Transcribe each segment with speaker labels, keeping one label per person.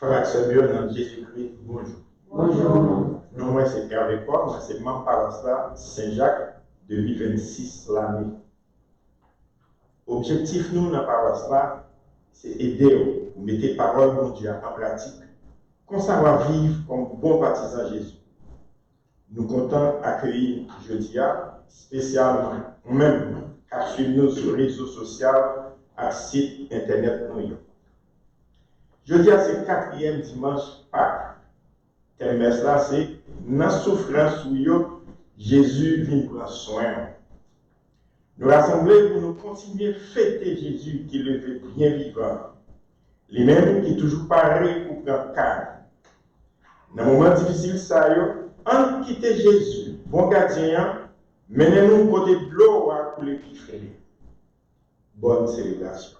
Speaker 1: Frère Seigneur, dans Jésus-Christ, bonjour.
Speaker 2: Bonjour.
Speaker 1: Non, moi c'est Hervé Paul, moi c'est membre paroisse Saint-Jacques depuis 26 l'année. Objectif nous dans la paroisse là, c'est aider vous mettre parole de Dieu en pratique, qu'on va vivre comme bon partisan Jésus. Nous comptons accueillir jeudi spécialement nous-mêmes qui suivons nous sur les réseaux sociaux et site internet nous. Jeudi c'est le 4e dimanche Pâques. Thème là c'est dans souffrance où Jésus vient prendre soin. Nous rassembler pour nous continuer à fêter Jésus qui le fait bien vivant. Les mêmes qui toujours pareil pour prendre calme. Dans les moments difficiles, ça y est, on quitte Jésus, bon gardien, menez-nous côté de l'eau pour les piffrer. Bonne célébration.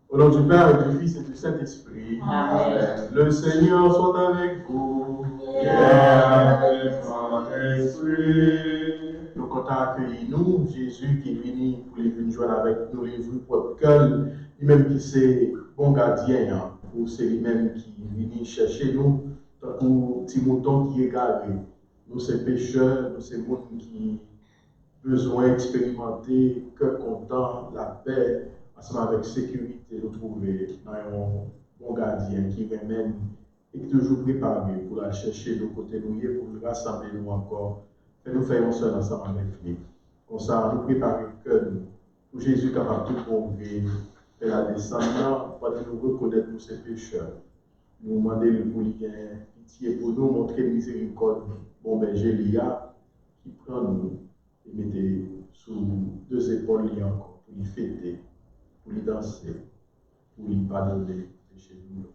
Speaker 3: Au nom du Père et du Fils et du Saint-Esprit, Amen. Le Seigneur soit avec vous. Et avec ton esprit. Nous comptons accueillir nous, Jésus qui est venu pour les venir joindre avec nous, les vrais propres cœurs, lui-même qui c'est bon gardien, ou c'est lui-même qui vient chercher nous, pour petit mouton qui est gardé. Nous, c'est pécheurs, nous, c'est monde qui besoin d'expérimenter, cœur content, la paix, ensemble avec sécurité, nous trouver dans un bon gardien qui ramène et qui est toujours préparé pour la chercher de côté de nous, pour nous rassembler nous encore. Et nous faisons seul ensemble avec lui. Comme ça, nous préparer le cœur pour Jésus capable de tout convier, faire la descente, pour nous reconnaître tous ces pécheurs. Nous demander le pour lui pitié pour nous, montrer miséricorde. Bon berger Lia qui prend nous et mettez sous deux épaules encore pour lui fêter, pour lui danser, pour lui pardonner les péchés de nous.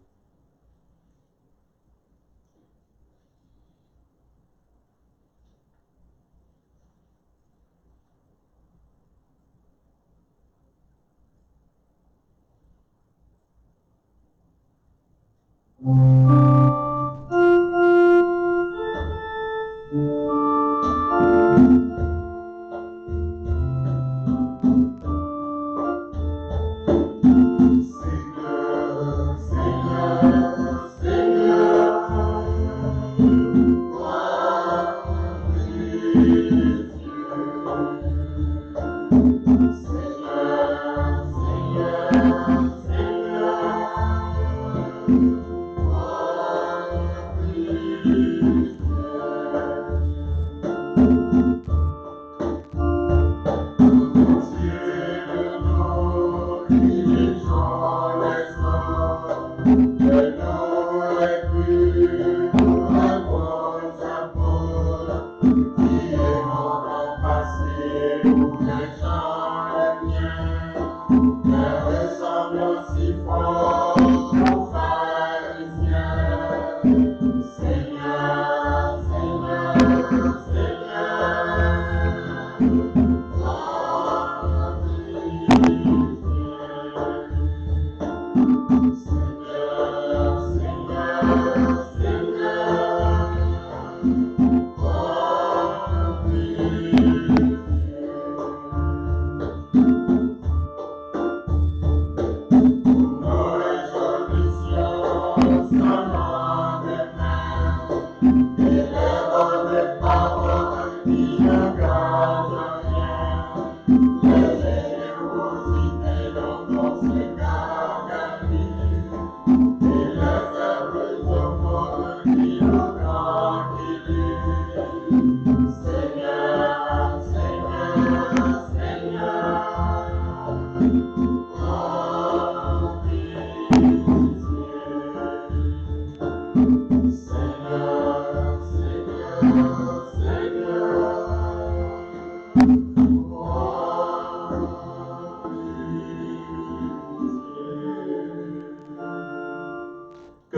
Speaker 2: Ressemble si fort.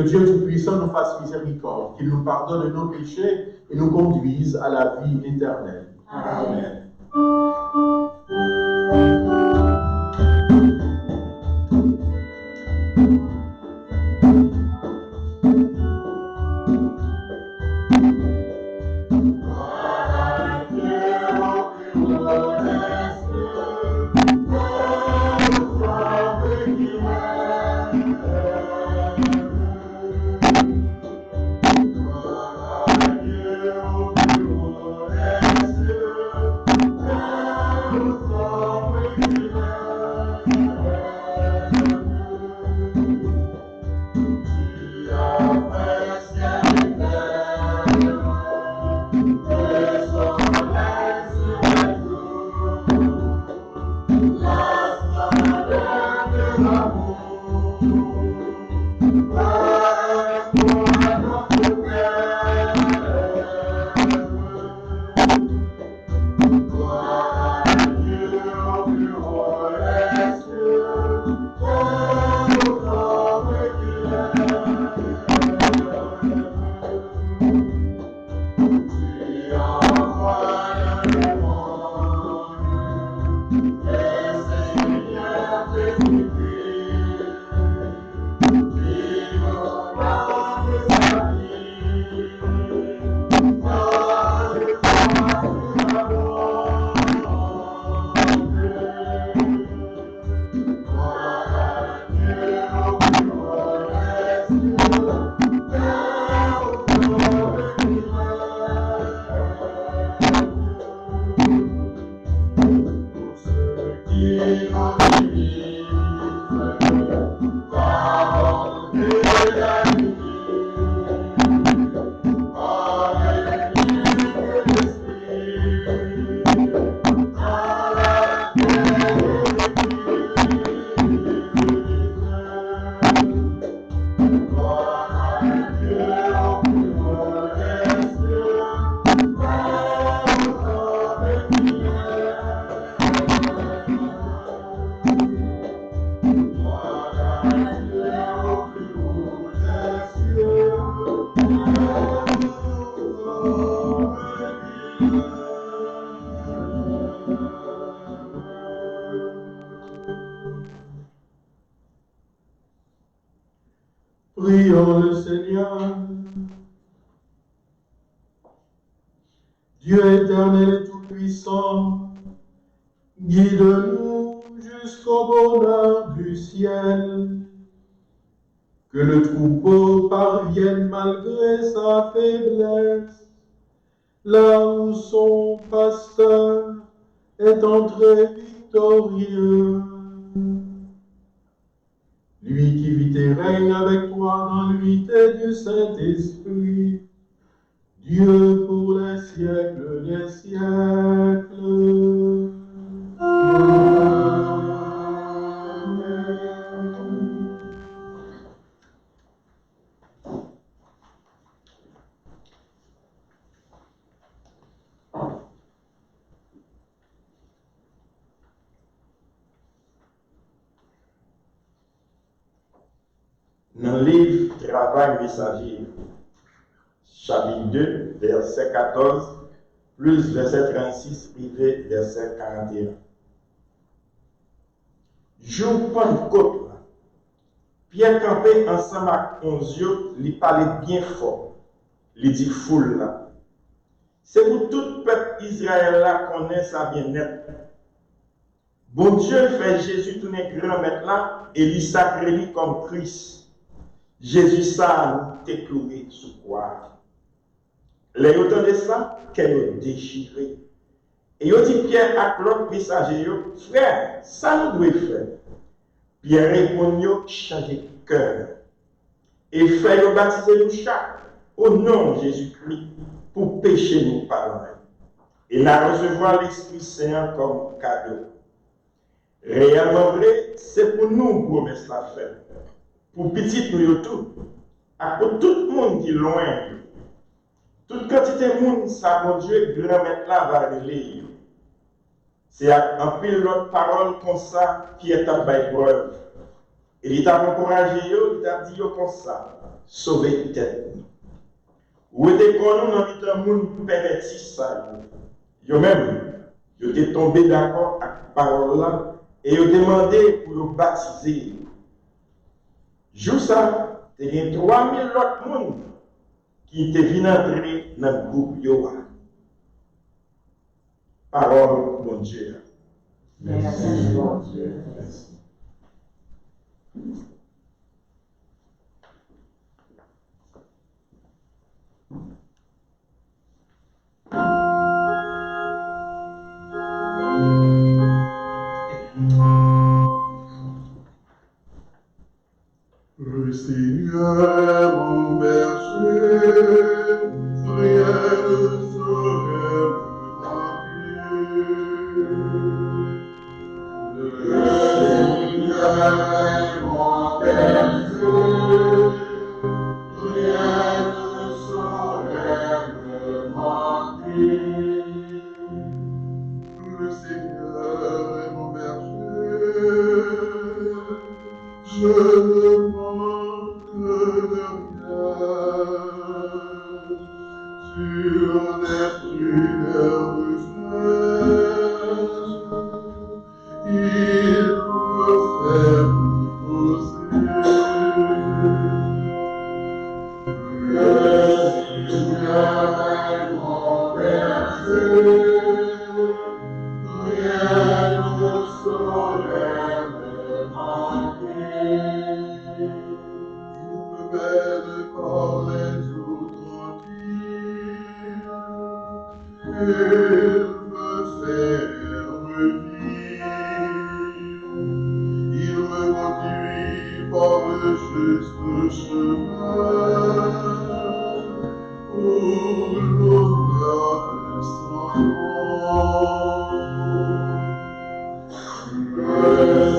Speaker 3: Que Dieu Tout-Puissant nous fasse miséricorde, qu'il nous pardonne de nos péchés et nous conduise à la vie éternelle.
Speaker 1: Amen.
Speaker 3: Prions le Seigneur. Dieu éternel et tout-puissant, guide-nous jusqu'au bonheur du ciel. Que le troupeau parvienne malgré sa faiblesse, là où son pasteur est entré victorieux. Lui qui vit et règne avec toi dans l'unité du Saint-Esprit, Dieu pour les siècles des siècles. Amen.
Speaker 1: Dans le livre Travail messager, chapitre 2, verset 14, plus verset 36, privé verset 41. Jour Pentecôte, Pierre campé ensemble avec 11 yeux, il parlait bien fort. Il dit foule là. C'est pour tout le peuple Israël là qu'on est ça bien net. Bon Dieu fait Jésus tourner grand maître là et il sacré lui comme Christ. Jésus ça nous cloué sous croix. Les autant de ça qu'elle déchiré. Et il dit Pierre à l'autre messager, frère, ça nous doit faire. Pierre répond, changer de cœur. Et fait baptiser nous chaque au nom de Jésus-Christ pour pécher nous pardonner. Et la recevoir l'Esprit Saint comme cadeau. Réellement vrai, c'est pour nous promesse la faire. Pour petit nous tout. À tout le monde qui est loin. Toute quantité de monde, ça, mon Dieu, grand maître là va relayer. C'est en pile l'autre parole comme ça, Pierre t'a fait preuve. Et il t'a encouragé, il t'a dit comme ça. sauver tête. Ou était connu dans le monde perverti ça. Yo même, yo étaient tombés d'accord avec la parole là et yo demandé pour le baptiser. Jour ça, il y a 3000 autres monde qui étaient venus entrer dans le groupe yo. Parole mon Dieu.
Speaker 2: Merci mon Dieu. Merci.
Speaker 3: Le Seigneur mon berger, rien ne saurait me manquer. Le Seigneur est mon berger, rien ne saurait me manquer. Le Seigneur est mon berger, je ne manque de rien. Sur des prunelles fraîches, il me fait reposer. Le Seigneur est mon berger, rien ne saurait me manquer. Il me mène par les eaux tranquilles, il me fait revivre. Il me conduit par le juste chemin, pour l'honneur de son nom. Le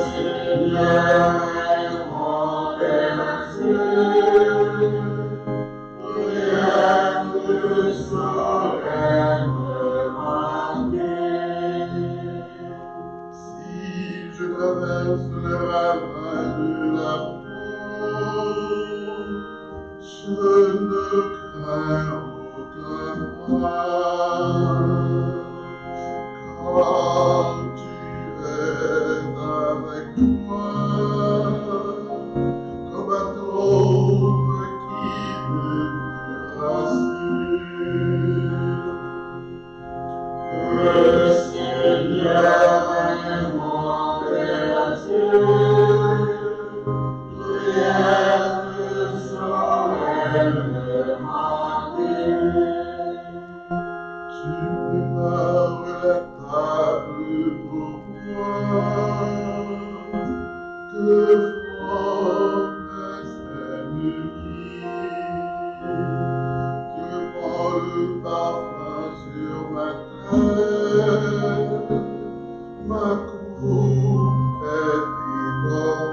Speaker 3: Seigneur est mon berger, rien ne saurait me manquer. Si je traverse le ravin de la mort, je ne crains aucun mal, car tu es avec moi, comme un trône qui me rassure. Le Seigneur est mon berger, rien ne saurait me manquer. Tu prépares la table pour moi, devant mes ennemis. Tu prends le parfum sur ma tête, ma coupe est débordante.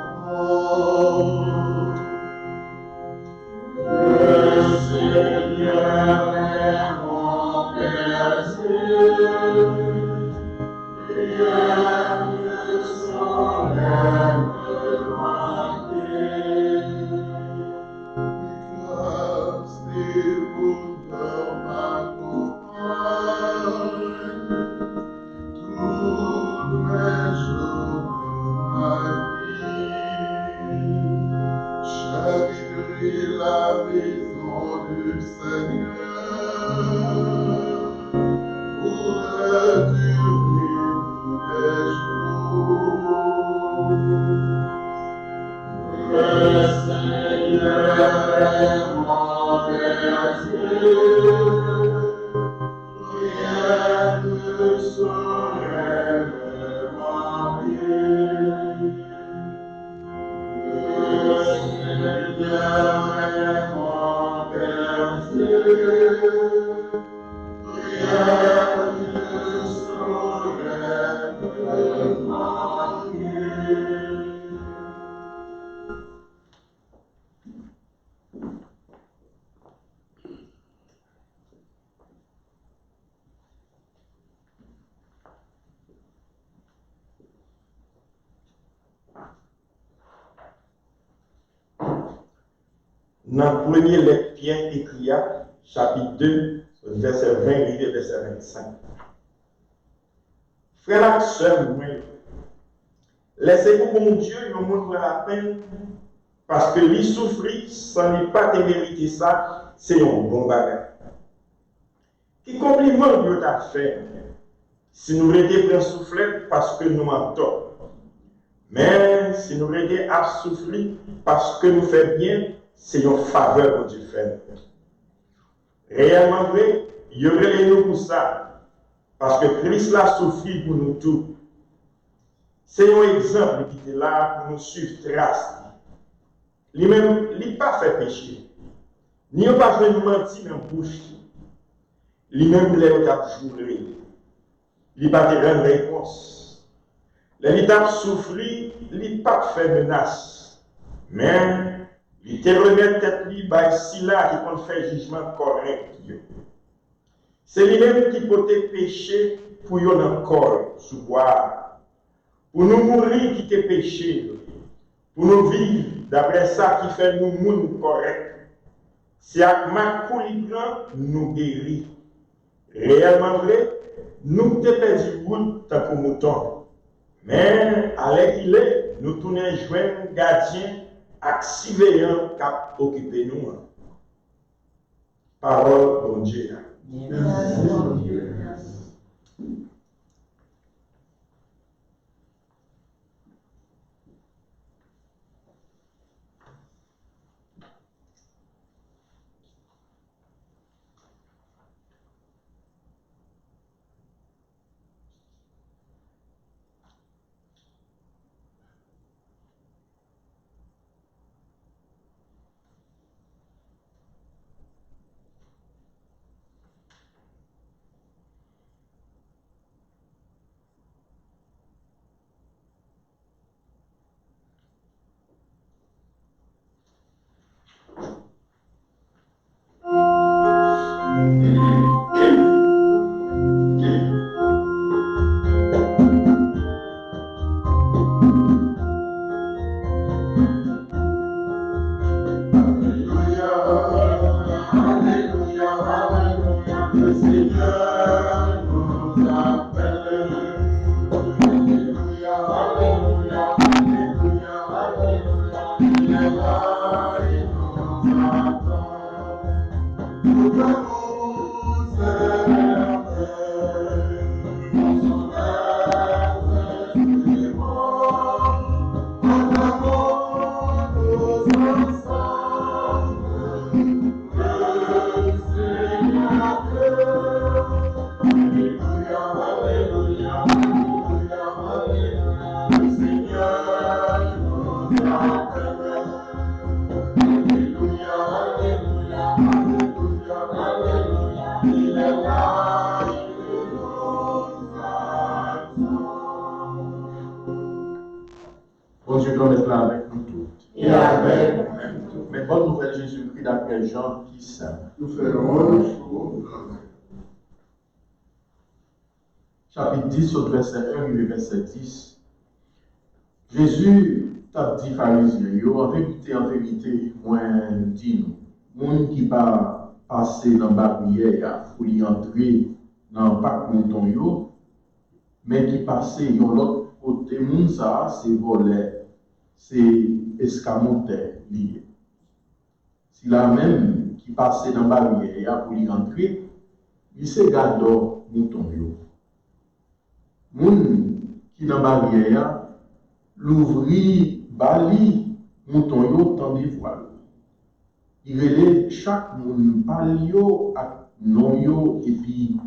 Speaker 3: Le Seigneur est mon berger, rien ne saurait me manquer. Grâce et bonheur m'accompagnent tous les jours de ma vie. J'habiterai la maison du Seigneur pour
Speaker 1: dans le premier lettre Pierre écrit, chapitre 2, verset 20 et verset 25. Frères et sœurs, laissez-vous bon Dieu nous montre la peine parce que lui souffrir sans ne pas te mériter ça, c'est un bon bagage. Qui compliment Dieu t'a fait si nous l'étions pris souffler parce que nous mentons. Mais si nous l'étions à souffrir parce que nous faisons bien, c'est une faveur que Dieu fait. Réellement vrai, il y aurait nous pour ça. Parce que Christ l'a souffert pour nous tous. C'est un exemple qui est là pour nous suivre trace. Lui-même, il n'a pas fait péché. Ni n'a pas fait mentir dans la bouche. Lui-même, il a juré. Il n'a pas fait une réponse. Il a souffert, il n'a pas fait menace. Mais, il te remet tête libre, si là, qui peut faire jugement correct. C'est lui-même qui peut te pécher pour yon encore sous boire. Pour nous mourir qui te péché. Pour nous vivre d'après ça qui fait nous moun correct. Si avec ma coulibran nous guérit. Réellement vrai, nous te perdu route tant que mouton. Mais à l'équilibre, nous tournons joindre gardien accivéant qui a occupé nous. Parole bon Dieu.
Speaker 2: Merci, mon Dieu.
Speaker 3: Bon Dieu doit être là avec nous tous.
Speaker 2: Et avec
Speaker 3: nous. Mais bonne nouvelle, Jésus-Christ d'après Jean qui saint.
Speaker 4: Nous ferons le jour.
Speaker 3: Chapitre 10, au verset 1 et verset 10. Jésus t'a dit pharisiens, en vérité, moi, dis-nous, monde qui va passer dans la barrière pour y entrer dans le parc mouton, mais qui passe de l'autre côté, moun ça, c'est volet, c'est escamoteur lié. Si la même qui passe dans la barrière pour y entrer, il se garde mouton. Moun qui dans la barrière, l'ouvri, bali, mouton yo, tandis voile. Il relève chaque moun palio à non yo et puis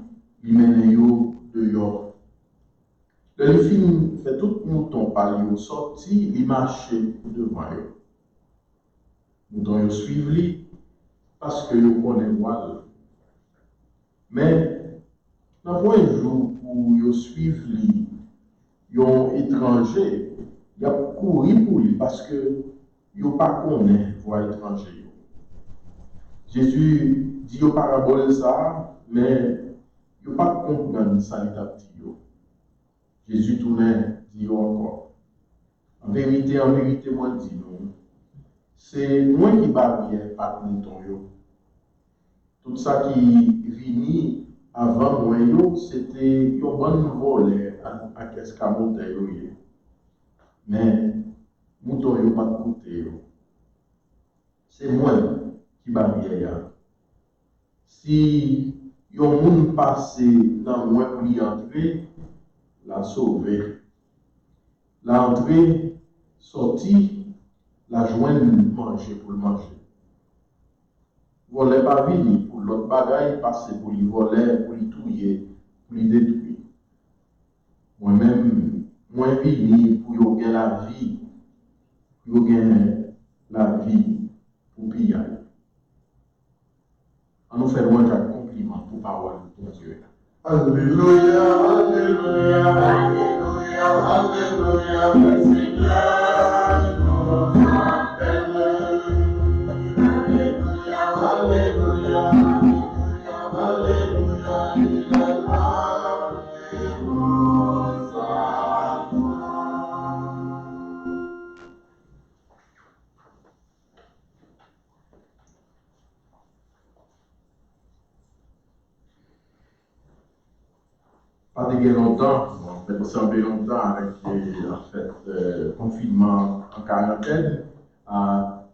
Speaker 3: il mène yo dehors. Le film fait tout mouton palio sorti, il marche devant yo. Mouton yo suivent lui parce que yo connaît voile. Mais dans un jour où yo suivent lui, yon étranger, il a couru pour lui parce que yo pas connaît voile étranger. Jésus dit au parabole ça, mais il ne pas comprendre ça, il a dit. Jésus tournait, dit encore. En vérité, moi, dis nous, c'est moi qui barrière pas mouton yo. Tout ça qui vini avant moi yo, c'était un bon volet à qu'est-ce qu'a monté yo. Mais mouton yo pas coûté yo. C'est moi qui barrière. Si yon moun passe dans moi pour y entrer, la sauver. La entrer, sortir, la joindre manger pour le manger. Voler pas venir pour l'autre bagaille, passer pour lui voler, pour lui touiller, pour lui détruire. Moi-même, moi venir pour y gagner la vie, pour gagner la vie pour piller. On nous fait loin chaque compliment pour parole de Dieu.
Speaker 4: Alléluia, Alléluia, Alléluia, Alléluia, le Seigneur nous appelle. Alléluia, Alléluia, Alléluia, Alléluia, il est là et nous attend.
Speaker 3: Pas de longtemps, on fait semblé longtemps avec le confinement en quarantaine,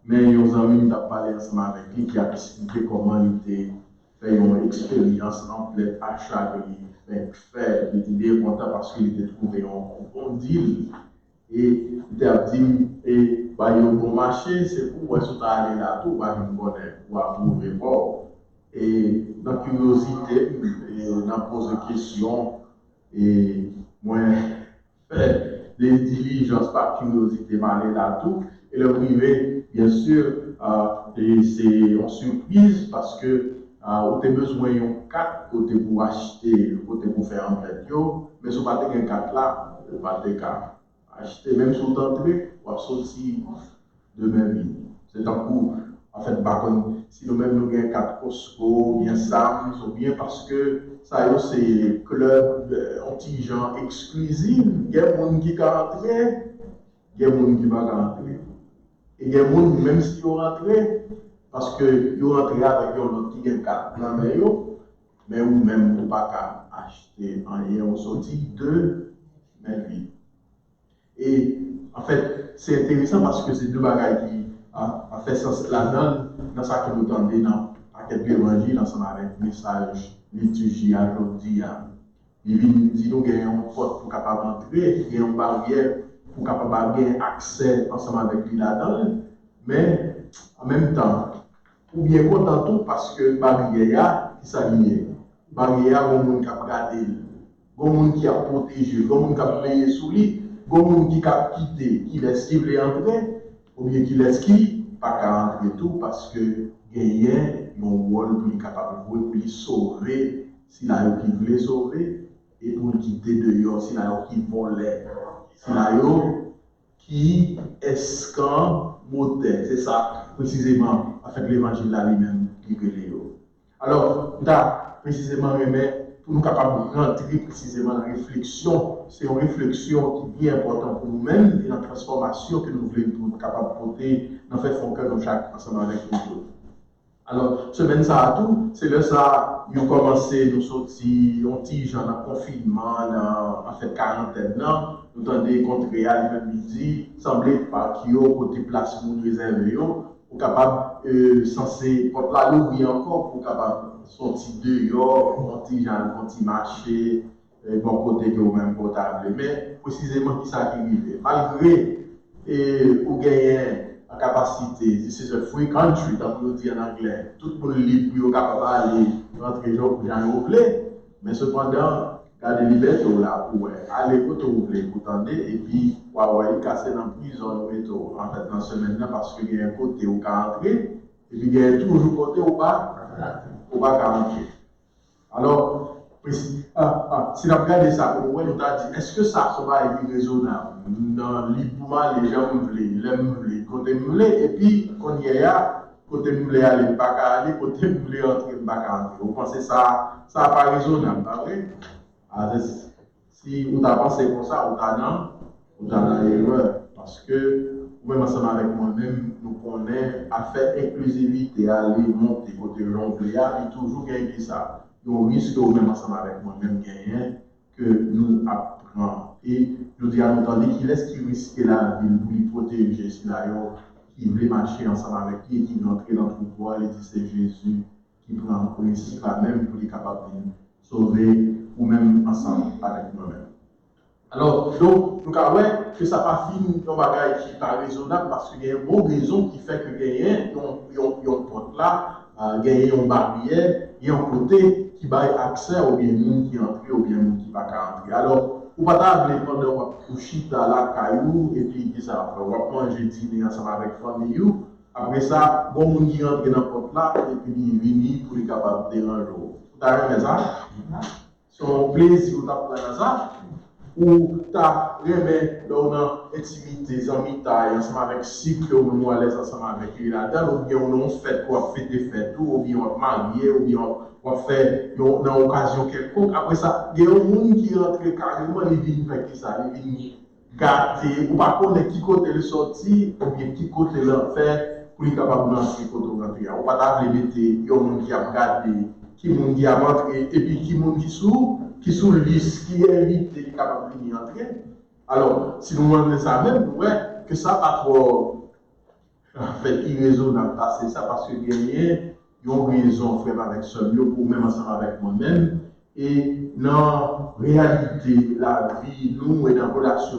Speaker 3: mais nos amis ont parlé ensemble avec lui qui a expliqué comment il était fait une expérience en plein achat qu'il fait. Il était bien content parce qu'il était trouvé un bon deal et il a dit et bah il y a un bon marché, c'est pour où est-ce que tu as allé là tout, bah il pour approuver bon. Et dans la curiosité, on pose des questions. Et moi, fait des diligences par curiosité, m'aller là tout. Et le privé, bien sûr, c'est une surprise parce que vous avez besoin de 4 côtés pour acheter, côté pour faire en fait, mais si vous n'avez pas 4 là, vous n'avez pas acheter, même si vous entrez, vous allez sortir de même. C'est un coup, en fait, par contre, si nous-mêmes nous avons 4 Costco, bien Sam's, ou bien parce que ça c'est club anti-gens exclusifs, il y a des gens qui rentrent, il y a des gens qui ne vont pas rentrer. Et il y a des gens, même si ils rentrent, parce qu'ils rentrent avec eux, l'autre qui a 4 mais ou même pour ne pas acheter rien, on sortit 2, mais lui. Et en fait, c'est intéressant parce que c'est deux bagages qui ont fait sens là-dedans, dans ce que nous entendons dans quelques évangiles, ensemble avec le message liturgique aujourd'hui. Il vient nous dire nous avons une porte pour capable entrer, il y a une barrière pour capable avoir accès ensemble avec lui là-dedans, mais en même temps, ou bien content tout parce que barrière qui s'aligne. Barrière, il y a des gens qui ont gardé, il y a des gens qui ont protégé, il y a des gens qui ont payé sous lui. Il y a des gens qui ont quitté, qui laissent qui veulent entrer, ou bien qui laissent qui pas entrer tout parce que il y a un rôle pour être capable de jouer, pour les sauver, s'il y a qui voulait sauver, et pour le quitter dehors, s'il y a qui volait, s'il y a qui escamotait. C'est ça, précisément, avec l'évangile là lui-même qui est. Alors, là, précisément, pour nous capables de rentrer précisément dans la réflexion, c'est une réflexion qui est bien importante pour nous-mêmes et la transformation que nous voulons être capables de porter dans le fait que nous chaque ensemble avec nous autres. Alors, semaine ça à tout, c'est là ça, nous commençons, nous sortir, on tige dans le confinement, en fait quarantaine, nous avons rencontré à midi, semblait par qui au côté place nous réserver, pour capable, censé, pour la l'ouvrir encore, pour capable sortir dehors, on tige dans le marché, bon côté que vous-même portable. Mais précisément, qui ça qui arrive, malgré, pour gagner, la capacité, this is a free country, comme on dit en anglais. Tout le monde est libre pour capable d'aller rentrer pour j'en voulez, mais cependant, garder liberté là pour aller pour vous voulez, pour tendre, et puis, ouais, casser dans la prison, en fait, dans ce semaine-là, parce qu'il y a un côté où on peut rentrer, et puis il y a toujours côté où on peut rentrer. Alors, si on regarde ça, on nous a dit, est-ce que ça va être raisonnable? Dans librement, les gens veulent, côté voulez, et puis, quand il y a, côté voulez aller, pas aller, côté voulez entrer, pas entrer. Vous pensez ça n'a pas raisonnable, pas vrai? Si vous avez pensé comme ça, vous avez dans erreur, parce que même ensemble avec moi-même, nous connaissons à faire inclusivité, à aller monter côté l'onglet, et toujours gagner ça. Nous risquons même ensemble avec moi-même gagner que nous apprenons. Et nous disons à nous entendre qu'il est-ce qui risque la vie pour lui protéger, qui voulait marcher ensemble avec lui, qui veut entrer dans le pouvoir, et dit c'est Jésus qui prend le risque là même pour être capable de nous sauver, ou même ensemble avec nous-mêmes. Alors, donc, nous avons que ça n'a pas fini dans bagage qui n'est pas raisonnable parce qu'il y a une bonne raison qui fait que gagner, yon porte là, gagner une barrière, il y a un côté qui va accès au bien monde qui entre ou bien monde qui ne va pas entrer. Alors, vous ne pouvez pas aller pendant coucher dans la caillou et puis dire ça, on va manger dîner ensemble avec la famille. Après ça, bon monde qui rentre dans la porte là et puis il vient pour être capable de déranger. Vous avez raison? Son plaisir, vous avez raison? Ou tu as remis dans l'intimité, dans l'intimité, ensemble avec cycle, ou nous à l'aise ensemble avec lui là-dedans, ou bien on a fait quoi, fait des fêtes, ou bien on a marié, ou bien on a fait une occasion quelconque. Après ça, il y a un monde qui rentre carrément, il vient faire ça, il vient gâter, ou pas connaître qui côté le sorti, ou bien qui côté le faire, pour être capable d'entrer côté rentrer. On va pas mettre, il y a un monde qui a gardé, qui monde qui a rentré, et puis qui monde qui sous le liste, qui est invité, qui est capable de entrer. Alors, si nous demandons ça même, nous voyons que ça pas trop en fait irraisonnable passer ça parce que gagner, ils ont raison frère avec seul, ou même ensemble avec moi-même. Et dans la réalité, la vie, nous et dans la relation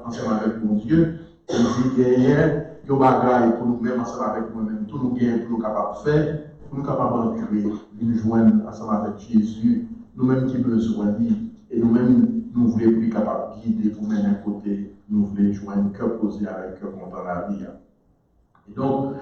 Speaker 3: ensemble avec mon Dieu, on dit gagner, il y a bagaille pour nous-mêmes ensemble avec moi-même, tout nous gagne pour nous capables de faire, pour nous capables d'entrer, de nous joindre ensemble avec Jésus. Nous-mêmes qui besoin de vie, et nous-mêmes, nous voulons plus capables de guider pour mener un côté, nous voulons joindre cœur posé avec cœur contre la vie. Et donc,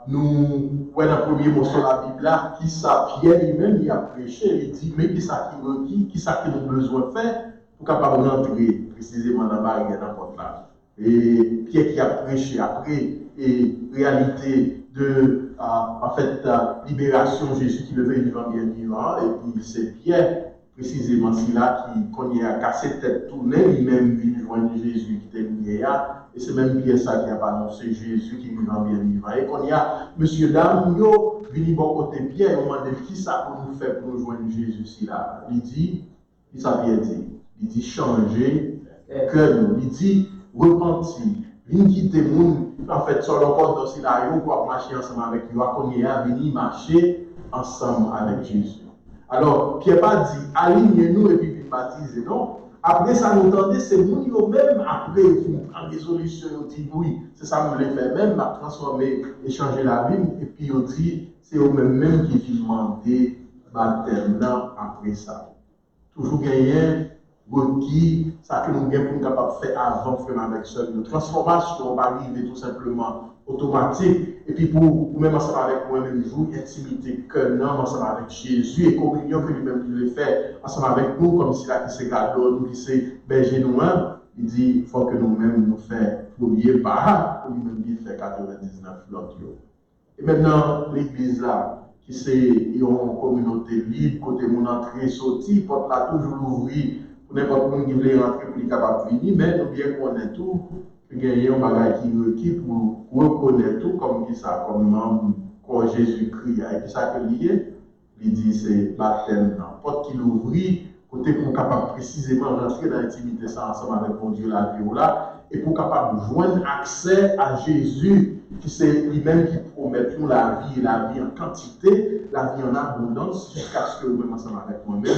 Speaker 3: nous voyons le premier mot sur la Bible là, qui ça, Pierre lui-même, il a prêché, il dit, mais qui ça qui requis, qui ça que nous avons besoin de faire pour capable d'entrer précisément dans la barrière n'importe là. Et Pierre qui a prêché après, et réalité de en fait, libération, Jésus qui levait vivant bien vivant, et puis c'est Pierre, précisément, là qui connaît à casser tête tournée, lui-même vient joindre Jésus qui était lié là, et c'est même Pierre ça qui a annoncé Jésus qui vivant bien vivant. Et qu'on y a, monsieur, dame, yo, vini bon côté Pierre, on m'a dit qui ça pour nous faire pour nous joindre Jésus là. Il dit, il ça Pierre dit, il dit changer que nous, il dit repentir. Vin quitter moun, en fait, sur le corps dans scénario pour marcher ensemble avec lui, qu'on y a venu marcher ensemble avec Jésus. Alors, Pierre pas dit, alignez-nous et puis baptisez, non. Après ça, nous entendez, c'est nous même après, en résolution, on dit oui, c'est ça que nous voulons faire même, transformer, échanger la vie, et puis on dit, c'est eux-mêmes qui viennent demander baptême après ça. Toujours gagner. Qui ça que nous avons pour capable faire avant faire avec seul une transformation va arriver tout simplement automatique et puis pour même ensemble avec moi-même jour intimité que non ensemble avec Jésus et communion que lui-même il fait ensemble avec nous comme si là qui c'est gardeur nous qui c'est berger nous il dit il faut que nous-mêmes nous fassions premier pas pour lui-même qui fait 99 l'autre. Et maintenant l'église là qui c'est une communauté libre côté mon entrée sortie porte là toujours l'ouvrir pour n'importe qui veut rentrer pour être capable de venir, mais nous bien connaître tout, gagner un bagage qui requis pour reconnaître tout comme ça, comme membre, comme Jésus-Christ. Et puis ça que lié, il dit c'est baptême, n'importe qui l'ouvrit, côté pour capable précisément rentrer dans l'intimité ça ensemble avec mon Dieu la vie là, et pour capable joindre accès à Jésus, qui c'est lui-même qui promet nous la vie et la vie en quantité, la vie en abondance, jusqu'à ce que nous-mêmes ensemble avec moi-même,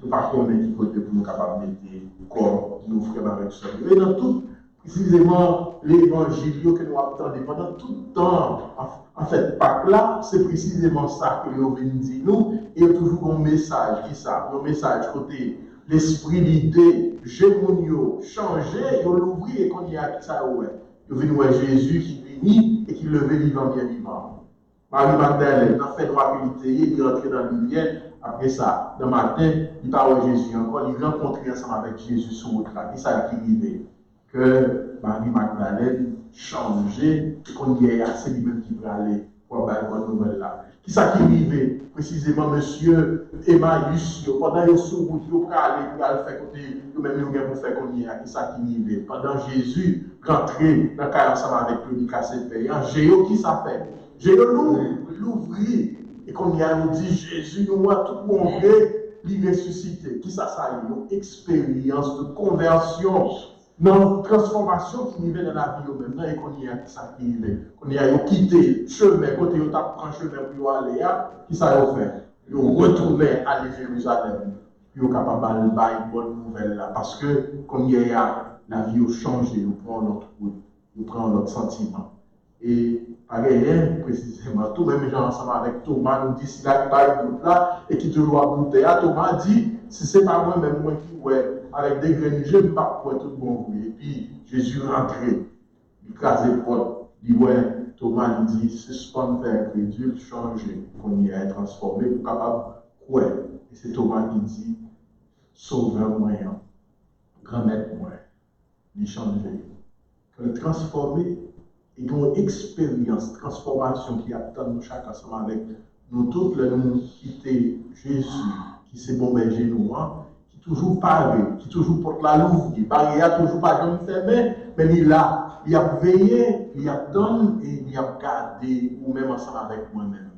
Speaker 3: nous ne pouvons pas qui côté pour nous capables de mettre corps, nous frères avec ça. Et dans tout, précisément, l'évangile que nous attendons pendant tout le temps, en fait, Pâques là, c'est précisément ça que nous venons dire nous, et il y a toujours un message qui ça, un message côté l'esprit, l'idée, gémonio, changer, il l'ouvrir et qu'on y a ça, ouais. Il vient voir Jésus qui vient et qui levait vivant bien vivant. Marie-Magdalene, dans fait droit militaire, il rentre dans la lumière. Après ça, dans le matin, il parle de Jésus encore, il rencontre ensemble avec Jésus sur route là. Et ça qui arrive, que Marie-Magdalene changeait, et qu'on y ait assez lui-même qui peut aller pour avoir une bonne nouvelle là. Qui ça qui arrive précisément, monsieur Emmaüs, pendant que sous route, vous aller pour faire côté, vous-même vous pour faire comme il y a, qui ça qui arrive. Pendant Jésus rentrer dans le cas ensemble avec lui, casser le payant, Jéo qui ça fait? Jéo l'ouvrir. Et comme il y a dit, Jésus, nous voit tout le monde, il ressuscité. Qui ça ça y est? Une expérience de conversion. Dans la transformation qui arrive dans la vie, maintenant, et qu'on y a qui ça qui arrive. Qu'on y a quitté le chemin, côté où tu as pris le chemin pour aller, qui ça a fait? Ils retourné à Jérusalem. Ils sont capables de faire une bonne nouvelle là. Parce que, comme il y a, la vie a changé, ils prennent notre route, ils prennent notre sentiment. Et pareil, précisément, tout même gens ensemble avec Thomas nous dit, si la qui parle de là, et qui toujours a bouté, Thomas dit, si c'est pas moi-même, moi qui, ouais, avec des graines, je ne peux pas pour tout bon bruit. Et puis, Jésus rentré, il crase les portes, il dit, ouais, Thomas, il dit, c'est ce qu'on fait incrédule, changer, qu'on y est transformé, pour capable, ouais. Et c'est Thomas qui dit, sauveur moyen, grand maître moyen, il changer. Que transformer, et une expérience, transformation qui attend nous chaque ensemble avec nous toutes les nous quitter Jésus, qui s'est bon berger nous, qui toujours parle, qui toujours porte la louve, qui parle, il a toujours pas comme fermé, mais il a veillé, il a donné et il a gardé, ou même ensemble avec moi-même.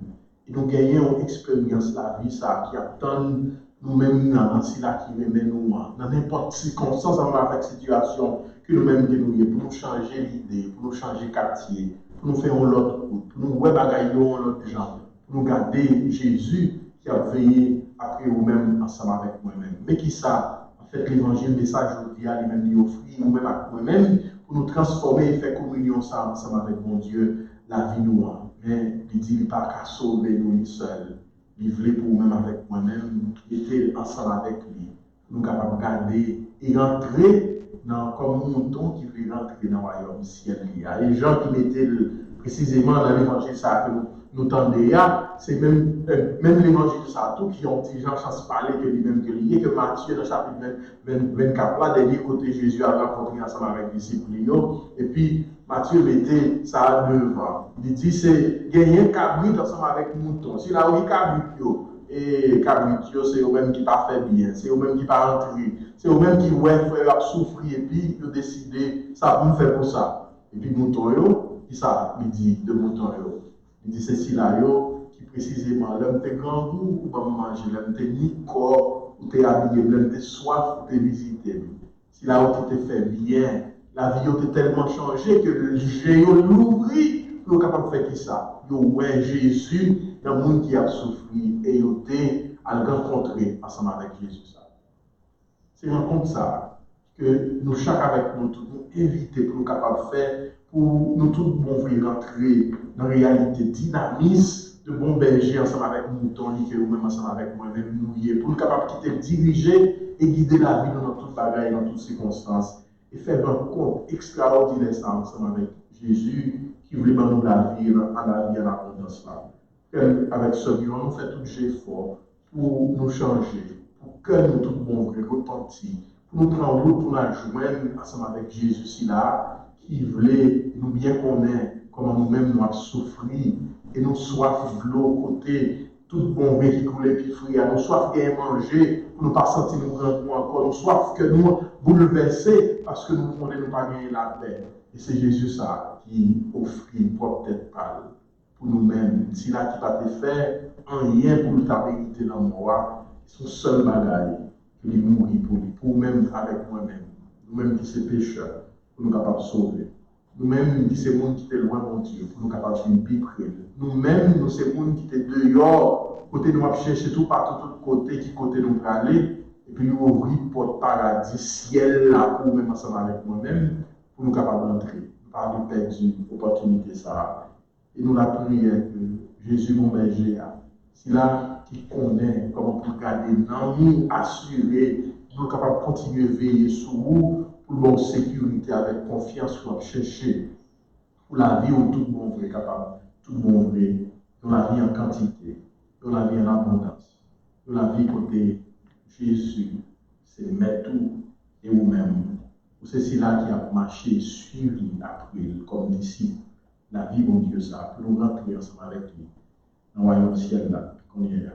Speaker 3: Et nous gagnons une expérience, la vie, ça, qui attend nous-mêmes dans ce qui remet nous, dans n'importe quelle circonstance, avec situation, que nous-mêmes pour nous changer l'idée, pour nous changer quartier, pour nous faire l'autre route, pour nous bagailler l'autre gens, pour nous garder Jésus qui a veillé après nous-mêmes ensemble avec moi-même. Mais qui ça, en fait, l'évangile, le message aujourd'hui, lui-même lui offrir nous-mêmes avec moi-même pour nous transformer et faire communion ensemble avec mon Dieu, la vie nous. Mais il dit, il n'a pas qu'à sauver nous seul. Il voulait pour nous-mêmes avec moi-même, était ensemble avec lui, nous capables de garder et rentrer comme un mouton qui veut rentrer dans le royaume ciel. Il y a les gens qui mettaient précisément dans l'évangile ça que nous tendez, c'est même l'évangile ça tout qui ont des gens chance parler que lui-même que lié que Matthieu dans le chapitre 24 là dernier côté Jésus a rencontré ensemble avec les disciples et puis Matthieu mettait ça à 9 ans. Il dit c'est gagner un cabrit ensemble avec mouton. Si là où il cabrit et cabritio, c'est eux-mêmes qui pas fait bien, c'est eux-mêmes qui pas rentré, c'est eux-mêmes qui ouais frère souffrir et puis ils ont décidé ça pour me faire pour ça. Et puis mouton yo, qui ça il dit de mouton yo. Il dit c'est si là yo qui précisément l'homme te grand goût ou pas manger, l'homme te ni corps ou te habillé, l'homme te soif ou te visiter. Si là où tu te fait bien, la vie a tellement changé que le géo l'ouvrit pour capable de faire qui ça. Yo ouais Jésus dans le monde qui a souffert et il a rencontré ensemble avec Jésus. C'est rencontre ça que nous, chaque avec nous, nous inviter pour nous capables de faire, pour nous tous bon rentrer dans la réalité dynamisme de bon berger ensemble avec nous, que nous-mêmes ensemble avec moi-même, nous pour nous capables de quitter, diriger et guider la vie dans toute bagaille, dans toutes circonstances, et faire un compte extraordinaire ensemble avec Jésus qui voulait nous la vie en abondance là. Avec ce lieu, nous faisons tout effort pour nous changer, pour que nous tout bon vrai repentir, pour nous prendre route pour nous joindre ensemble avec Jésus là, qui voulait nous bien connaître comment nous-mêmes nous avons souffert et nous soif de l'eau côté, tout bon vrai qui coulait puis frit, nous soif de manger pour ne pas sentir nous grands encore, nous soif que nous bouleverser parce que nous ne pouvons pas gagner la paix. Et c'est Jésus ça qui offre propre tête pâle. Pour nous-mêmes, si là qui pas te faire un rien pour ta vérité dans moi, c'est son seul bagage qui est mourir pour nous-mêmes avec moi-même, nous-mêmes qui sommes pécheurs, pour nous capables de sauver, nous-mêmes qui sommes monde qui est loin mon Dieu, pour nous capables de vivre près, nous-mêmes nous sommes monde qui est dehors, côté nous chercher tout partout, tout côté, qui côté nous aller, et puis nous ouvrir porte paradis, ciel là pour nous ensemble avec moi-même, pour nous capables d'entrer, pas de perdre l'opportunité ça. Et nous la prière que Jésus, mon berger, c'est là qui connaît comment pour garder dans nous, assurer, nous sommes capables de continuer à veiller sur vous, pour bonne sécurité, avec confiance, pour chercher, pour la vie où tout le monde est capable, tout le monde est, dans la vie en quantité, dans la vie en abondance, dans la vie côté Jésus, c'est mettre tout et vous-même. C'est cela qui a marché, suivi après, comme disciple. La vie, mon Dieu, ça, pour nous rentrer ensemble avec lui. dans le royaume ciel là, qu'on y est là,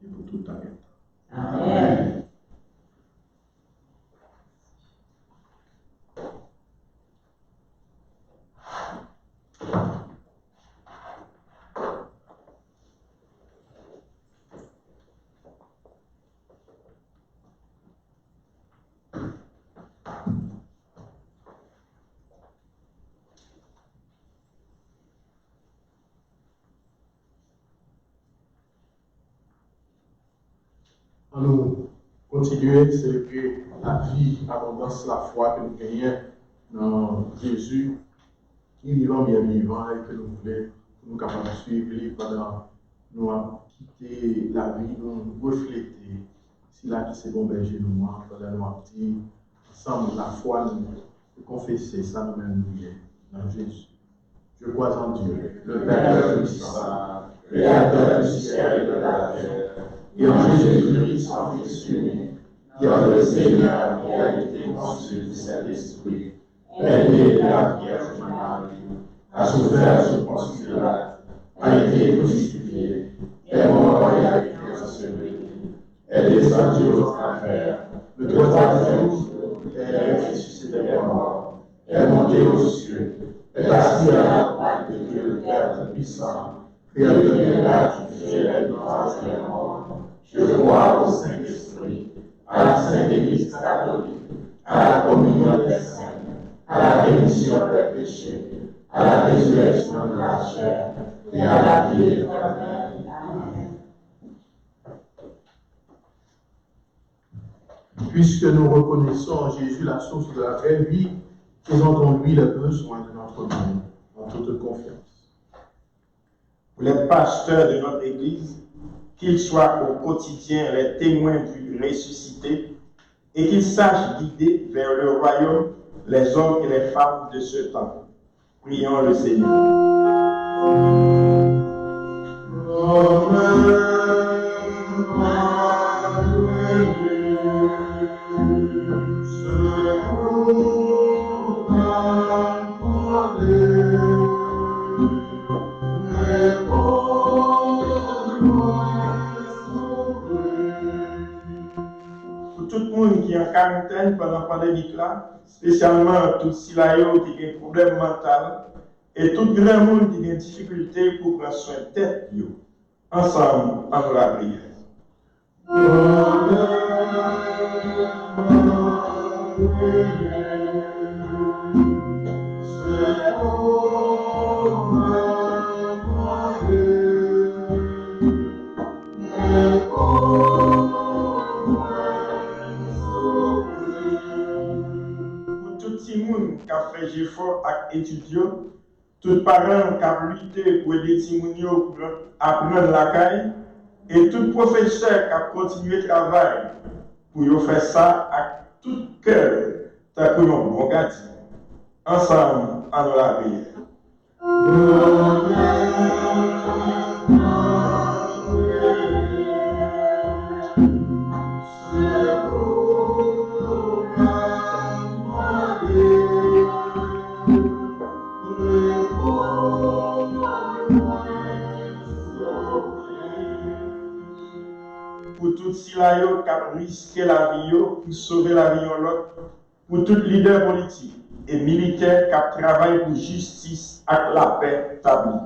Speaker 3: et pour tout le temps.
Speaker 2: Amen.
Speaker 3: Nous continuer à célébrer la vie, l'abondance, la foi que nous gagnons dans Jésus, qui vivant bien vivant et que nous voulons, nous capables de suivre pendant nous avons quitté la vie, nous refléter si là qui c'est bon berger nous, pendant nous avons dit ensemble la foi, nous confesser ça nous-mêmes nous dans Jésus. Je crois en Dieu, le Père Tout-Puissant, Créateur du ciel et de la terre, et en Jésus-Christ, son Fils unique, qui est le Seigneur, qui a été conçu du Saint-Esprit, est né de la Vierge Marie, a souffert sous Ponce Pilate, a été crucifié, est mort et a été enseveli, est descendu aux enfers, le troisième jour est ressuscité des morts, est monté aux cieux, est assis à la droite de Dieu le Père Tout-Puissant, Créateur de la vie et des vivants et des morts. Je crois au Saint-Esprit, à la Sainte Église catholique, à la communion des saints, à la rémission des péchés, à la résurrection de la chair et à la vie éternelle. Amen. Puisque nous reconnaissons en Jésus la source de la vraie vie, faisons en lui les besoins de notre monde en toute confiance.
Speaker 1: Pour les pasteurs de notre Église, qu'ils soient au quotidien les témoins du ressuscité et qu'ils sachent guider vers le royaume les hommes et les femmes de ce temps. Prions le Seigneur. Qui est en quarantaine pendant la pandémie là, spécialement tout Silayo qui a des problèmes mentaux et tout grand monde qui a des difficultés pour prendre soin de tête. Ensemble, en la prière. Qui a fait effort avec étudiants, tous parents qui ont lutté pour aider les enfants à apprendre la caille, et tout professeur qui a continué le travail pour faire ça avec tout cœur, tant que nous bon gardien. Ensemble, en la prière. Pour tout Silayo qui a risqué la vie pour sauver la vie de l'autre, pour tout leader politique et militaire qui a travaillé pour justice et la paix établie.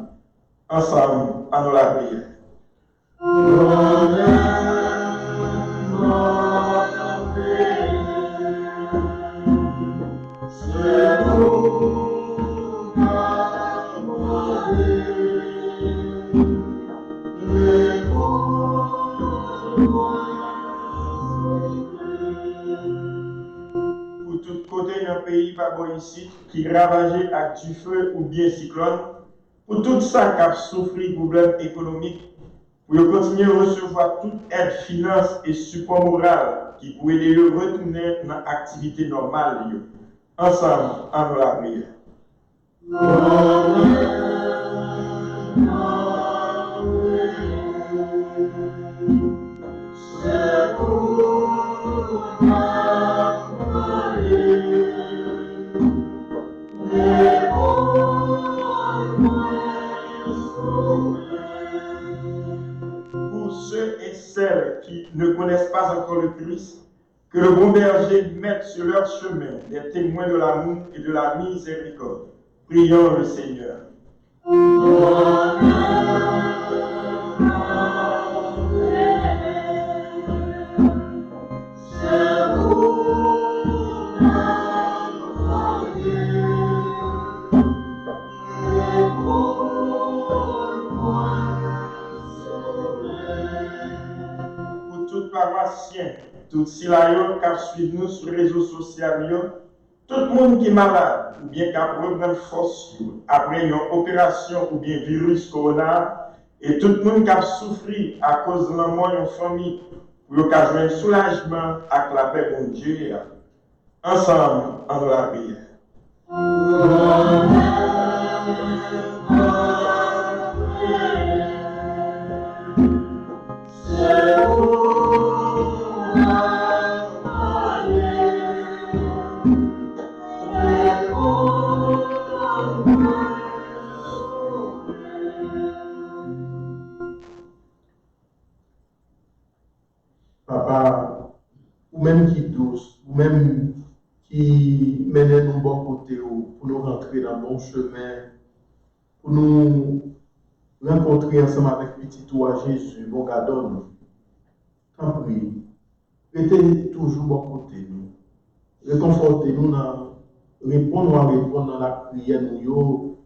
Speaker 1: Ensemble, en la prière. Pour tout côté dans le pays ici qui ravagé avec du feu ou bien cyclone, pour tout ça qui a souffert de problèmes économiques, pour continuer à recevoir toute aide, finance et support moral qui pourrait les retourner dans l'activité normale. Ensemble, en la prière. Que le bon berger mette sur leur chemin des témoins de l'amour et de la miséricorde. Prions le Seigneur. Pour toute paroissienne, tout silayon qui suit nous sur les réseaux sociaux, tout le monde qui est malade ou bien qui a reprendre force après une opération ou bien virus corona, et tout le monde qui a souffert à cause de la mort de famille, pour le cas un soulagement avec la paix de Dieu. Ensemble, en la prière.
Speaker 3: Papa, ou même qui douce, ou même qui mène nous bon côté, pour nous rentrer dans le bon chemin, pour nous rencontrer ensemble avec petit toi Jésus, bon gadon. Tant pis, restez toujours bon côté nous. Réconfortez-nous dans répondre dans la prière nous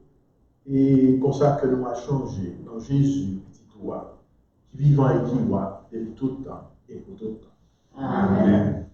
Speaker 3: et comme ça que nous a changé dans Jésus, petit toi, qui vivant et qui voit depuis tout le temps et pour tout le temps.
Speaker 2: Amen.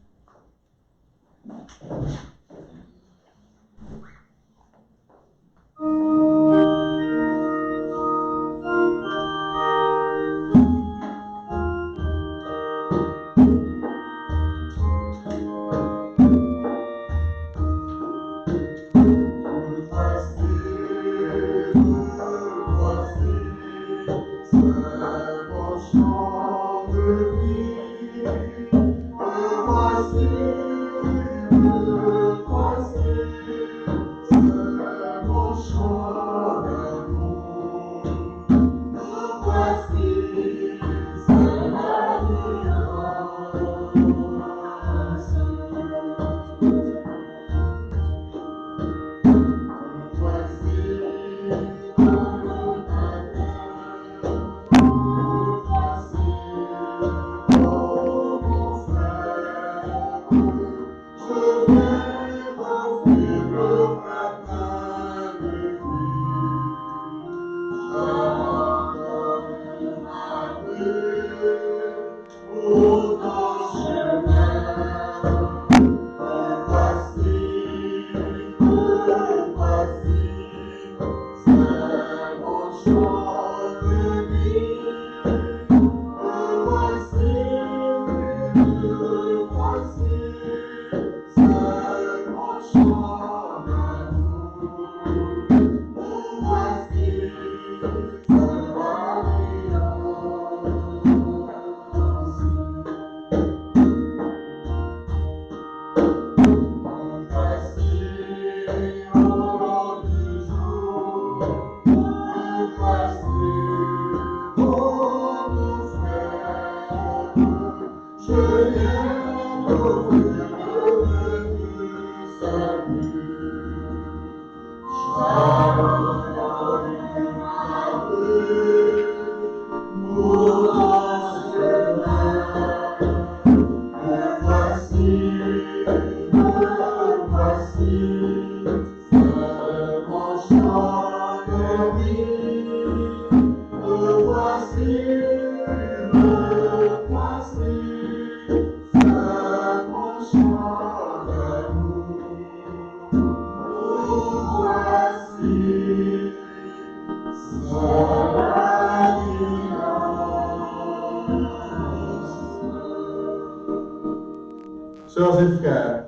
Speaker 3: Sœurs et frères,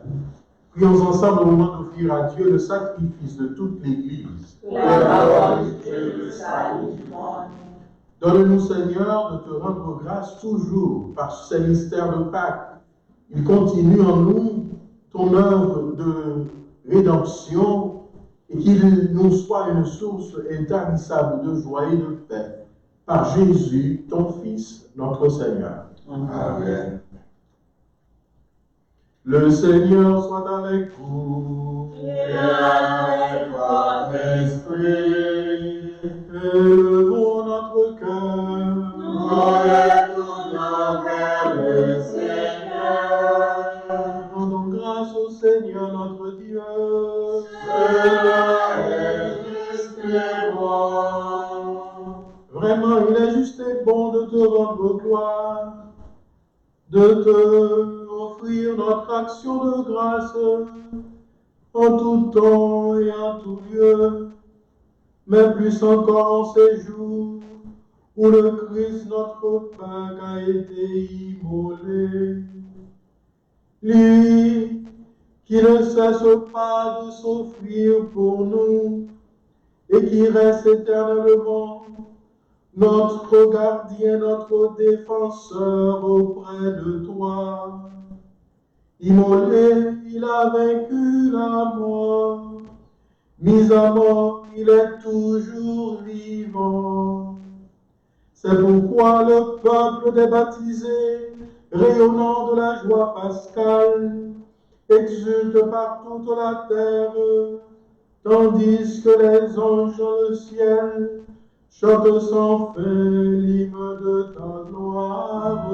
Speaker 3: prions ensemble au moment d'offrir à Dieu le sacrifice de toute l'Église.
Speaker 2: La parole de Dieu, le salut du monde.
Speaker 3: Donne-nous, Seigneur, de te rendre grâce toujours par ces mystères de Pâques. Il continue en nous ton œuvre de rédemption et qu'il nous soit une source intarissable de joie et de paix. Par Jésus, ton Fils, notre Seigneur.
Speaker 2: Amen.
Speaker 3: Le Seigneur soit avec vous.
Speaker 4: Et avec votre esprit.
Speaker 3: Élevons notre cœur.
Speaker 4: Nous retournons vers le Seigneur.
Speaker 3: Rendons grâce au Seigneur notre Dieu.
Speaker 4: Cela est juste et bon.
Speaker 3: Vraiment, il est juste et bon de te rendre gloire, de te offrir notre action de grâce en tout temps et en tout lieu, mais plus encore en ces jours où le Christ, notre Pâque, a été immolé. Lui qui ne cesse pas de s'offrir pour nous et qui reste éternellement notre gardien, notre défenseur auprès de toi. Immolé, il a vaincu la mort. Mis à mort, il est toujours vivant. C'est pourquoi le peuple des baptisés, rayonnant de la joie pascale, exulte par toute la terre, tandis que les anges dans le ciel chante sans fin l'hymne de ta gloire.